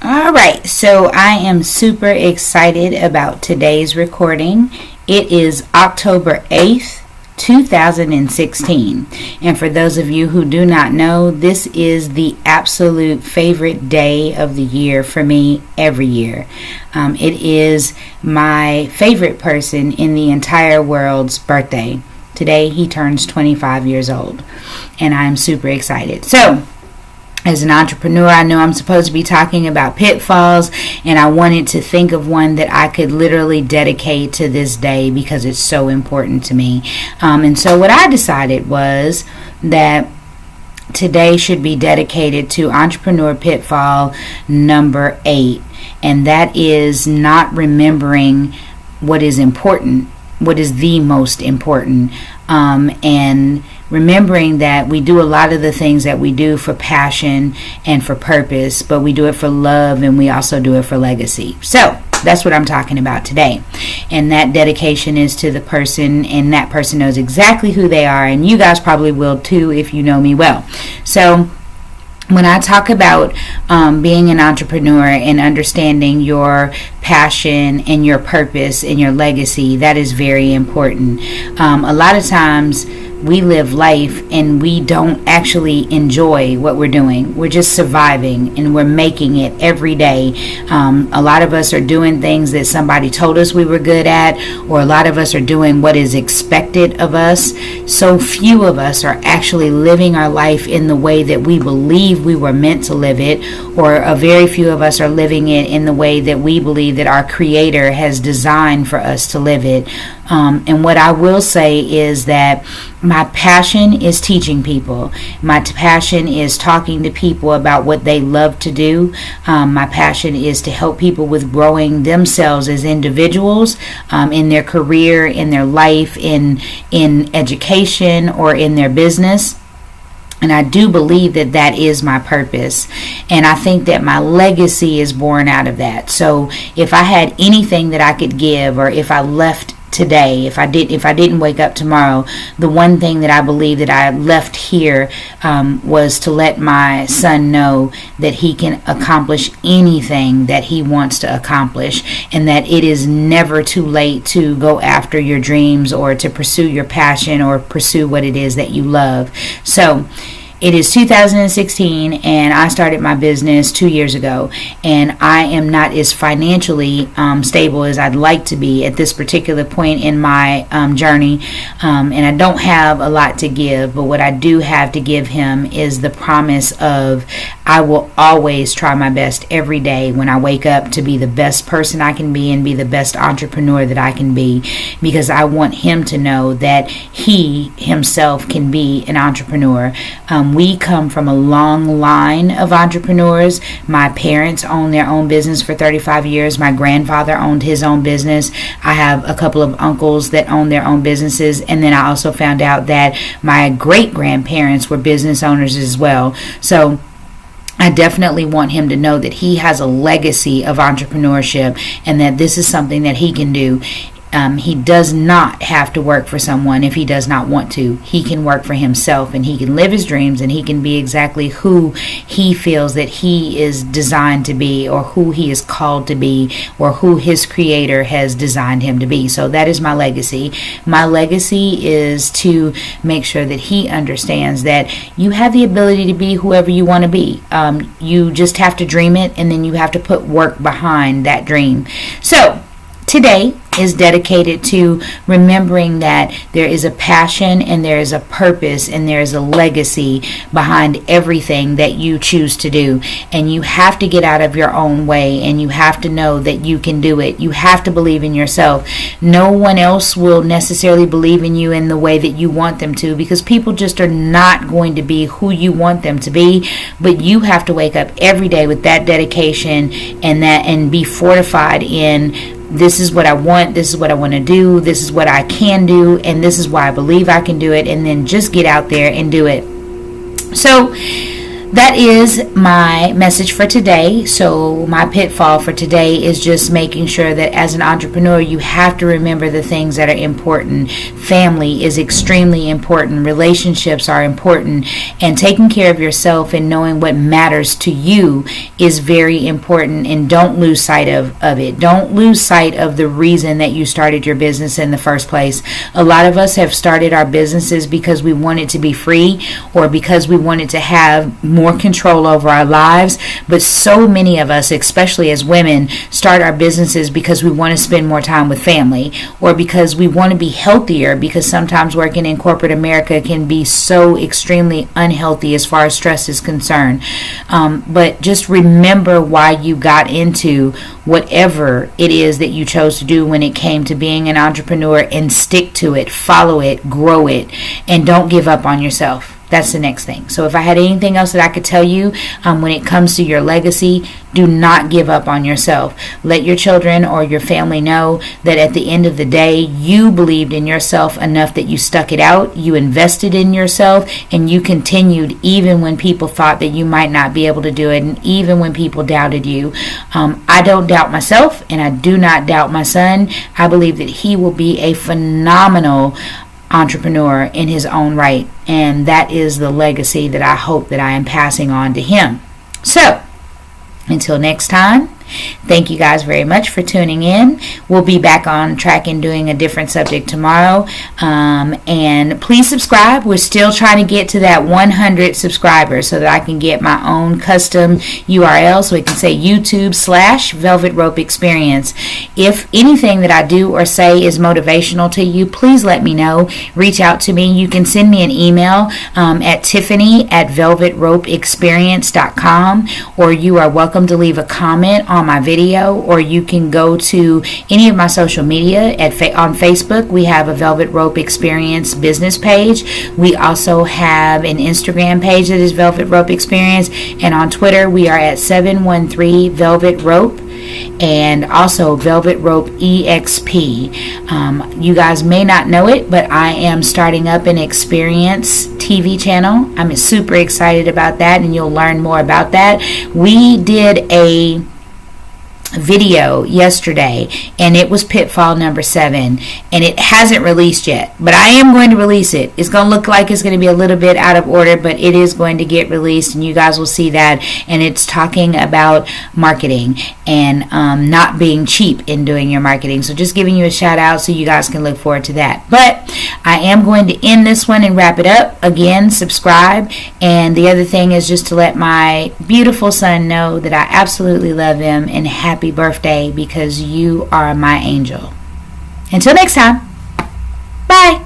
All right, so I am super excited about today's recording. It is October 8th, 2016. And for those of you who do not know, this is the absolute favorite day of the year for me every year. It is my favorite person in the entire world's birthday. Today he turns 25 years old, and I'm super excited. So, as an entrepreneur, I know I'm supposed to be talking about pitfalls, and I wanted to think of one that I could literally dedicate to this day because it's so important to me. And so what I decided was that today should be dedicated to entrepreneur pitfall number 8, and that is not remembering what is important, what is the most important, and remembering that we do a lot of the things that we do for passion and for purpose, but we do it for love, and we also do it for legacy. So that's what I'm talking about today. And that dedication is to the person, and that person knows exactly who they are, and you guys probably will too if you know me well. So when I talk about being an entrepreneur and understanding your passion and your purpose and your legacy, that is very important. A lot of times we live life and we don't actually enjoy what we're doing. We're just surviving and we're making it every day. A lot of us are doing things that somebody told us we were good at, or a lot of us are doing what is expected of us. So few of us are actually living our life in the way that we believe we were meant to live it, or a very few of us are living it in the way that we believe that our Creator has designed for us to live it. And what I will say is that my passion is teaching people. My passion is talking to people about what they love to do. My passion is to help people with growing themselves as individuals, in their career, in their life, in education, or in their business. And I do believe that that is my purpose. And I think that my legacy is born out of that. So if I had anything that I could give, or if I left today, if I didn't wake up tomorrow, the one thing that I believe that I left here was to let my son know that he can accomplish anything that he wants to accomplish, and that it is never too late to go after your dreams, or to pursue your passion, or pursue what it is that you love. So it is 2016, and I started my business 2 years ago, and I am not as financially stable as I'd like to be at this particular point in my journey, and I don't have a lot to give, but what I do have to give him is the promise of I will always try my best every day when I wake up to be the best person I can be and be the best entrepreneur that I can be, because I want him to know that he himself can be an entrepreneur. We come from a long line of entrepreneurs. My parents owned their own business for 35 years. My grandfather owned his own business. I have a couple of uncles that own their own businesses. And then I also found out that my great-grandparents were business owners as well. So I definitely want him to know that he has a legacy of entrepreneurship, and that this is something that he can do. He does not have to work for someone if he does not want to. He can work for himself, and he can live his dreams, and he can be exactly who he feels that he is designed to be, or who he is called to be, or who his Creator has designed him to be. So that is my legacy. My legacy is to make sure that he understands that you have the ability to be whoever you want to be. You just have to dream it, and then you have to put work behind that dream. So today is dedicated to remembering that there is a passion, and there is a purpose, and there is a legacy behind everything that you choose to do. And you have to get out of your own way, and you have to know that you can do it. You have to believe in yourself. No one else will necessarily believe in you in the way that you want them to, because people just are not going to be who you want them to be. But you have to wake up every day with that dedication, and be fortified in, this is what I want, this is what I want to do, this is what I can do, and this is why I believe I can do it, and then just get out there and do it. So that is my message for today. So my pitfall for today is just making sure that as an entrepreneur, you have to remember the things that are important. Family is extremely important. Relationships are important. And taking care of yourself and knowing what matters to you is very important. And don't lose sight of it. Don't lose sight of the reason that you started your business in the first place. A lot of us have started our businesses because we wanted to be free or because we wanted to have more control over our lives. But so many of us, especially as women, start our businesses because we want to spend more time with family or because we want to be healthier, because sometimes working in corporate America can be so extremely unhealthy as far as stress is concerned. But just remember why you got into whatever it is that you chose to do when it came to being an entrepreneur, and stick to it, follow it, grow it, and don't give up on yourself. That's the next thing. So if I had anything else that I could tell you when it comes to your legacy, do not give up on yourself. Let your children or your family know that at the end of the day, you believed in yourself enough that you stuck it out, you invested in yourself, and you continued even when people thought that you might not be able to do it, and even when people doubted you. I don't doubt myself, and I do not doubt my son. I believe that he will be a phenomenal entrepreneur in his own right, and that is the legacy that I hope that I am passing on to him. So until next time, thank you guys very much for tuning in. We'll be back on track and doing a different subject tomorrow. And please subscribe. We're still trying to get to that 100 subscribers so that I can get my own custom URL so we can say YouTube/Velvet Rope Experience. If anything that I do or say is motivational to you, please let me know. Reach out to me. You can send me an email at tiffany@velvetropeexperience.com, or you are welcome to leave a comment on my video, or you can go to any of my social media. On Facebook, we have a Velvet Rope Experience business page. We also have an Instagram page that is Velvet Rope Experience, and on Twitter, we are at 713 Velvet Rope, and also Velvet Rope EXP. You guys may not know it, but I am starting up an experience TV channel. I'm super excited about that, and you'll learn more about that. We did a video yesterday, and it was Pitfall number 7, and it hasn't released yet, but I am going to release it. It's going to look like it's going to be a little bit out of order, but it is going to get released, and you guys will see that. And it's talking about marketing and not being cheap in doing your marketing. So just giving you a shout out so you guys can look forward to that. But I am going to end this one and wrap it up. Again, subscribe, and the other thing is just to let my beautiful son know that I absolutely love him, and happy birthday, because you are my angel. Until next time, bye.